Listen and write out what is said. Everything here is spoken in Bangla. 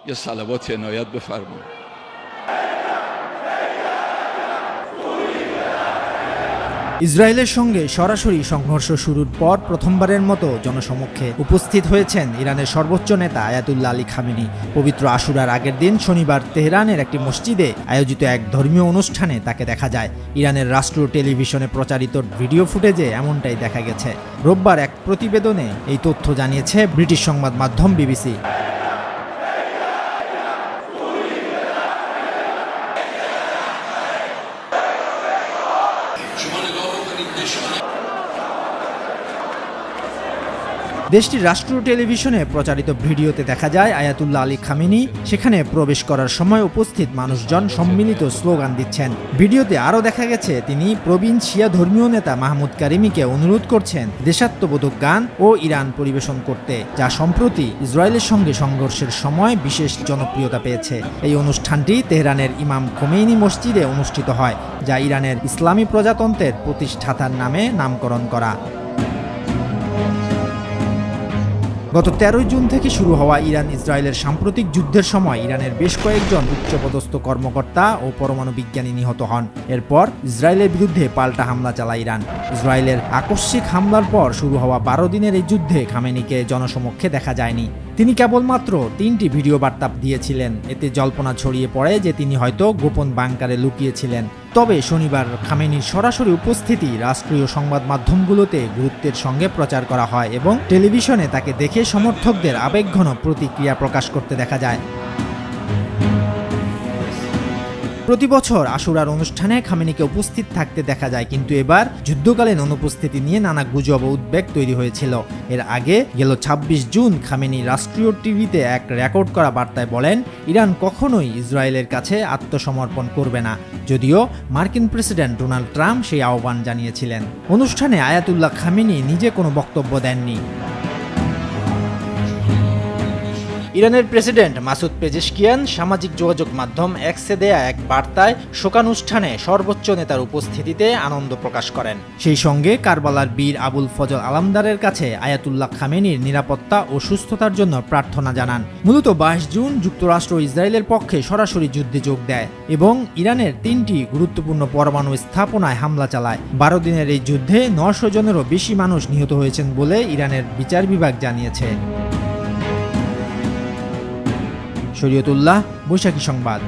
یه صلواتی عنایت بفرمایید. ইসরায়েলের সঙ্গে সরাসরি সংঘর্ষ শুরুর পর প্রথমবারের মতো জনসমক্ষে উপস্থিত হয়েছেন ইরানের সর্বোচ্চ নেতা আয়াতুল্লাহ আলী খামেনি। পবিত্র আশুরার আগের দিন শনিবার তেহরানের একটি মসজিদে আয়োজিত এক ধর্মীয় অনুষ্ঠানে তাকে দেখা যায়। ইরানের রাষ্ট্রীয় টেলিভিশনে প্রচারিত ভিডিও ফুটেজে এমনটাই দেখা গেছে। রোববার এক প্রতিবেদনে এই তথ্য জানিয়েছে ব্রিটিশ সংবাদ মাধ্যম বিবিসি। দেশটির রাষ্ট্রীয় টেলিভিশনে প্রচারিত ভিডিওতে দেখা যায় আয়াতুল্লাহ আলী খামেনি সেখানে প্রবেশ করার সময় উপস্থিত মানুষজন সম্মিলিত স্লোগান দিচ্ছেন। ভিডিওতে আরও দেখা গেছে তিনি প্রবীণ শিয়া ধর্মীয় নেতা মাহমুদ কারিমিকে অনুরোধ করছেন দেশাত্মবোধক গান ও ইরান পরিবেশন করতে, যা সম্প্রতি ইসরায়েলের সঙ্গে সংঘর্ষের সময় বিশেষ জনপ্রিয়তা পেয়েছে। এই অনুষ্ঠানটি তেহরানের ইমাম খোমেনি মসজিদে অনুষ্ঠিত হয়, যা ইরানের ইসলামী প্রজাতন্ত্রের প্রতিষ্ঠাতার নামে নামকরণ করা। গত 13 জুন থেকে শুরু হওয়া ইরান ইসরায়েলের সাম্প্রতিক যুদ্ধের সময় ইরানের বেশ কয়েকজন উচ্চপদস্থ কর্মকর্তা ও পরমাণু বিজ্ঞানী নিহত হন। এরপর ইসরায়েলের বিরুদ্ধে পাল্টা হামলা চালায় ইরান। ইসরায়েলের আকস্মিক হামলার পর শুরু হওয়া 12 দিনের এই যুদ্ধে খামেনিকে জনসমক্ষে দেখা যায়নি। তিনি কেবলমাত্র 3টি ভিডিও বার্তা দিয়েছিলেন। এতে জল্পনা ছড়িয়ে পড়ে যে তিনি হয়তো গোপন বাংকারে লুকিয়েছিলেন। তবে শনিবার খামেনির সরাসরি উপস্থিতি রাষ্ট্রীয় সংবাদ মাধ্যমগুলোতে গুরুত্বের সঙ্গে প্রচার করা হয় এবং টেলিভিশনে তাকে দেখে সমর্থকদের আবেগঘন প্রতিক্রিয়া প্রকাশ করতে দেখা যায়। প্রতি বছর আশুরার অনুষ্ঠানে খামেনিকে উপস্থিত থাকতে দেখা যায়, কিন্তু এবার যুদ্ধকালীন অনুপস্থিতি নিয়ে নানা গুজব ও উদ্বেগ তৈরি হয়েছিল। এর আগে গেল 26 জুন খামেনি রাষ্ট্রীয় টিভিতে এক রেকর্ড করা বার্তায় বলেন ইরান কখনোই ইসরায়েলের কাছে আত্মসমর্পণ করবে না, যদিও মার্কিন প্রেসিডেন্ট ডোনাল্ড ট্রাম্প সেই আহ্বান জানিয়েছিলেন। অনুষ্ঠানে আয়াতুল্লাহ খামেনি নিজে কোনো বক্তব্য দেননি। ইরানের প্রেসিডেন্ট মাসুদ পেজেশকিয়ান সামাজিক যোগাযোগ মাধ্যম এক্সে দেয়া এক বার্তায় শোকানুষ্ঠানে সর্বোচ্চ নেতার উপস্থিতিতে আনন্দ প্রকাশ করেন। সেই সঙ্গে কারবালার বীর আবুল ফজল আলামদারের কাছে আয়াতুল্লাহ খামেনির নিরাপত্তা ও সুস্থতার জন্য প্রার্থনা জানান। মূলত 22 জুন যুক্তরাষ্ট্র ইসরায়েলের পক্ষে সরাসরি যুদ্ধে যোগ দেয় এবং ইরানের 3টি গুরুত্বপূর্ণ পরমাণু স্থাপনায় হামলা চালায়। 12 দিনের এই যুদ্ধে 900 জনেরও বেশি মানুষ নিহত হয়েছেন বলে ইরানের বিচার বিভাগ জানিয়েছে। শরীয়তুল্লাহ, বৈশাখী সংবাদ।